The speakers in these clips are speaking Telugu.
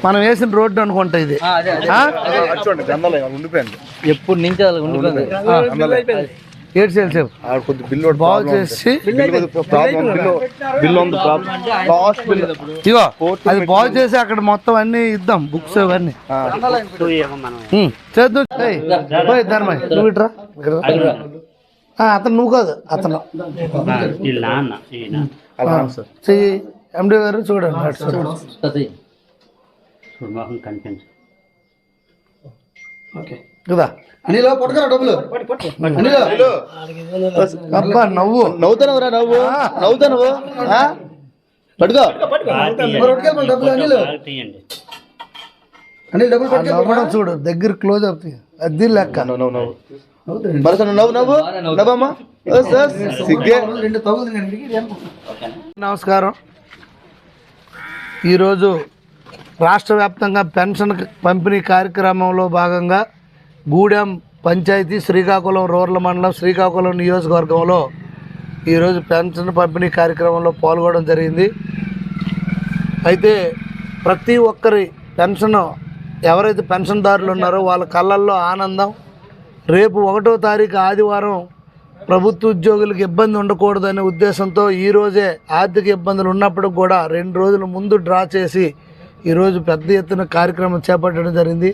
మనం వేసిన రోడ్డు అనుకుంటా ఇది. ఎప్పుడు నుంచి బిల్లు బాగు చేసి ఇగో అది బాగు చేసి అక్కడ మొత్తం అన్ని ఇద్దాం, బుక్స్ అవన్నీ చేద్దాం. నువ్వు ఇట్రా, అతను నువ్వు కాదు, అతను ఎండి గారు చూడండి కదా. అబ్బా నవ్వు నవ్వుతానవురా, నవ్వుతావు పడుకో. చూడు దగ్గర క్లోజ్ అవుతుంది, అది లెక్క. నమస్కారం. ఈరోజు రాష్ట్ర వ్యాప్తంగా పెన్షన్ పంపిణీ కార్యక్రమంలో భాగంగా గూడెం పంచాయతీ, శ్రీకాకుళం రూరల్ మండలం, శ్రీకాకుళం నియోజకవర్గంలో ఈరోజు పెన్షన్ పంపిణీ కార్యక్రమంలో పాల్గొనడం జరిగింది. అయితే ప్రతి ఒక్కరి పెన్షన్, ఎవరైతే పెన్షన్దారులు ఉన్నారో వాళ్ళ కళ్ళల్లో ఆనందం. రేపు 1వ తారీఖు ఆదివారం ప్రభుత్వ ఉద్యోగులకు ఇబ్బంది ఉండకూడదనే ఉద్దేశంతో ఈరోజే ఆర్థిక ఇబ్బందులు ఉన్నప్పుడు కూడా 2 రోజుల ముందు డ్రా చేసి ఈరోజు పెద్ద ఎత్తున కార్యక్రమం చేపట్టడం జరిగింది.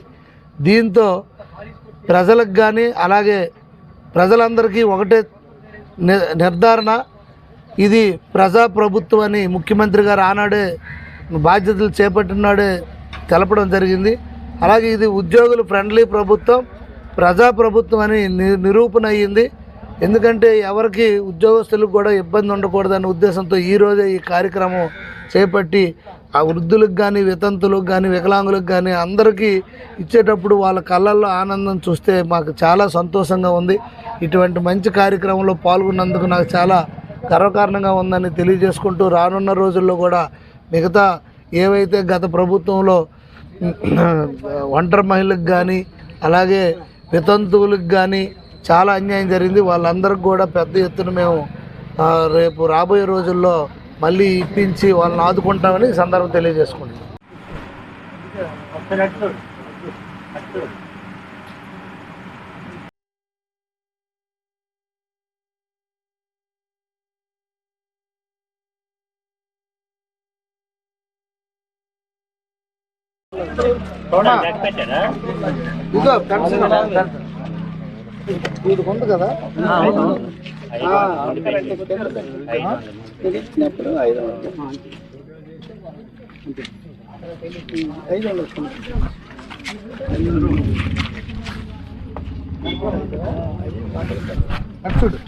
దీంతో ప్రజలకు కానీ అలాగే ప్రజలందరికీ ఒకటే నిర్ధారణ, ఇది ప్రజాప్రభుత్వం అని ముఖ్యమంత్రి గారు ఆనాడే బాధ్యతలు చేపట్టినాడే తెలపడం జరిగింది. అలాగే ఇది ఉద్యోగులు ఫ్రెండ్లీ ప్రభుత్వం, ప్రజాప్రభుత్వం అని నిరూపణ అయ్యింది. ఎందుకంటే ఎవరికి ఉద్యోగస్తులకు కూడా ఇబ్బంది ఉండకూడదనే ఉద్దేశంతో ఈరోజే ఈ కార్యక్రమం చేపట్టి ఆ వృద్ధులకు కానీ, వితంతులకు కానీ, వికలాంగులకు కానీ అందరికీ ఇచ్చేటప్పుడు వాళ్ళ కళ్ళల్లో ఆనందం చూస్తే మాకు చాలా సంతోషంగా ఉంది. ఇటువంటి మంచి కార్యక్రమంలో పాల్గొన్నందుకు నాకు చాలా గర్వకారణంగా ఉందని తెలియజేసుకుంటూ, రానున్న రోజుల్లో కూడా మిగతా ఏవైతే గత ప్రభుత్వంలో ఒంటరి మహిళలకు కానీ అలాగే వితంతువులకు కానీ చాలా అన్యాయం జరిగింది, వాళ్ళందరికీ కూడా పెద్ద ఎత్తున మేము రేపు రాబోయే రోజుల్లో మళ్ళీ ఇప్పించి వాళ్ళని ఆదుకుంటామని ఈ సందర్భం తెలియజేసుకుంటాం. ఇది ఉంది కదా, చూడు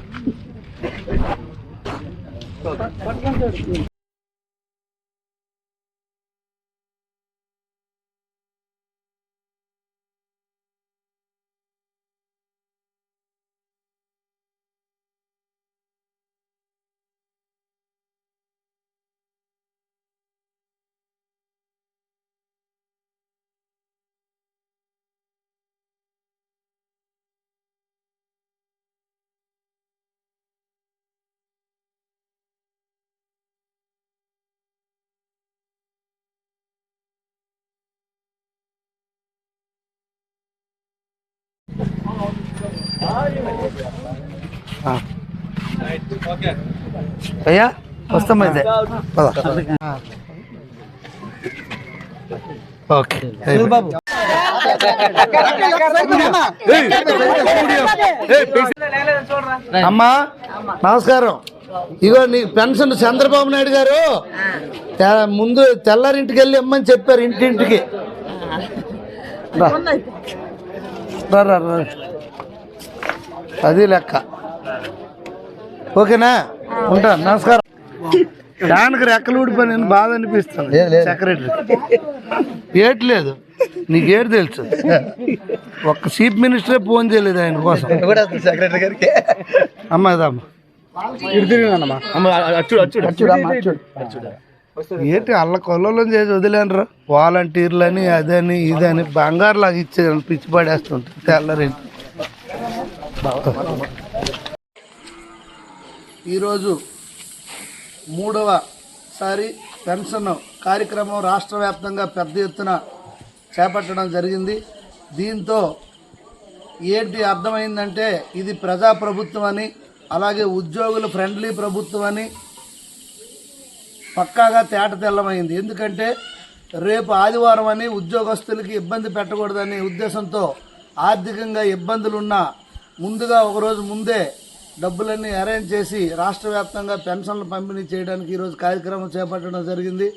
అయ్యా వస్తామైతే ఓకే బాబు. అమ్మా నమస్కారం. ఇగో నీ పెన్షన్ చంద్రబాబు నాయుడు గారు ముందు తెల్లారింటికి వెళ్ళి ఇమ్మని చెప్పారు, ఇంటింటికి. అది లెక్క. ఓకేనా, ఉంటాను. నమస్కారం. ఫ్యాన్కి రెక్కలు ఊడిపోయి బాధ అనిపిస్తుంది. సెక్రటరీ ఏట్లేదు, నీకేడు తెలుసు. ఒక్క చీఫ్ మినిస్టరే ఫోన్ చేయలేదు ఆయన కోసం. సెక్రటరీ గారికి అమ్మాయిదమ్మ ఏంటి అల్ల కొల్లలో చేసి వదిలేనరా, వాలంటీర్లని అదని ఇదని బంగారులాగా ఇచ్చేది, పిచ్చి పడేస్తుంటారు తెల్లరేంటి. ఈరోజు 3వ సారి పెన్షన్ కార్యక్రమం రాష్ట్ర వ్యాప్తంగా పెద్ద ఎత్తున చేపట్టడం జరిగింది. దీంతో ఏంటి అర్థమైందంటే ఇది ప్రజాప్రభుత్వం అని, అలాగే ఉద్యోగుల ఫ్రెండ్లీ ప్రభుత్వం అని పక్కాగా తేటతెల్లమైంది. ఎందుకంటే రేపు ఆదివారం అని ఉద్యోగస్తులకి ఇబ్బంది పెట్టకూడదనే ఉద్దేశంతో ఆర్థికంగా ఇబ్బందులున్నా ముందుగా ఒకరోజు ముందే డబ్బులన్నీ అరేంజ్ చేసి రాష్ట్ర వ్యాప్తంగా పెన్షన్లు పంపిణీ చేయడానికి ఈరోజు కార్యక్రమం చేపట్టడం జరిగింది.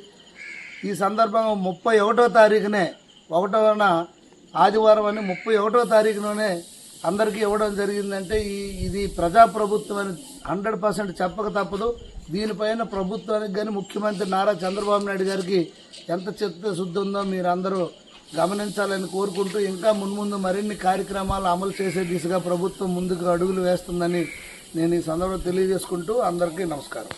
ఈ సందర్భంగా 31వ తారీఖునే 1వ ఆదివారం అని 31వ తారీఖులోనే అందరికీ ఇవ్వడం జరిగిందంటే ఇది ప్రజాప్రభుత్వం అని 100% చెప్పక తప్పదు. దీనిపైన ప్రభుత్వానికి కానీ ముఖ్యమంత్రి నారా చంద్రబాబు నాయుడు గారికి ఎంత చిత్తశుద్ధి ఉందో మీరు అందరూ గమనించాలని కోరుకుంటూ ఇంకా మున్ముందు మరిన్ని కార్యక్రమాలు అమలు చేసే దిశగా ప్రభుత్వం ముందుకు అడుగులు వేస్తుందని నేను ఈ సందర్భంగా తెలియజేసుకుంటూ అందరికీ నమస్కారం.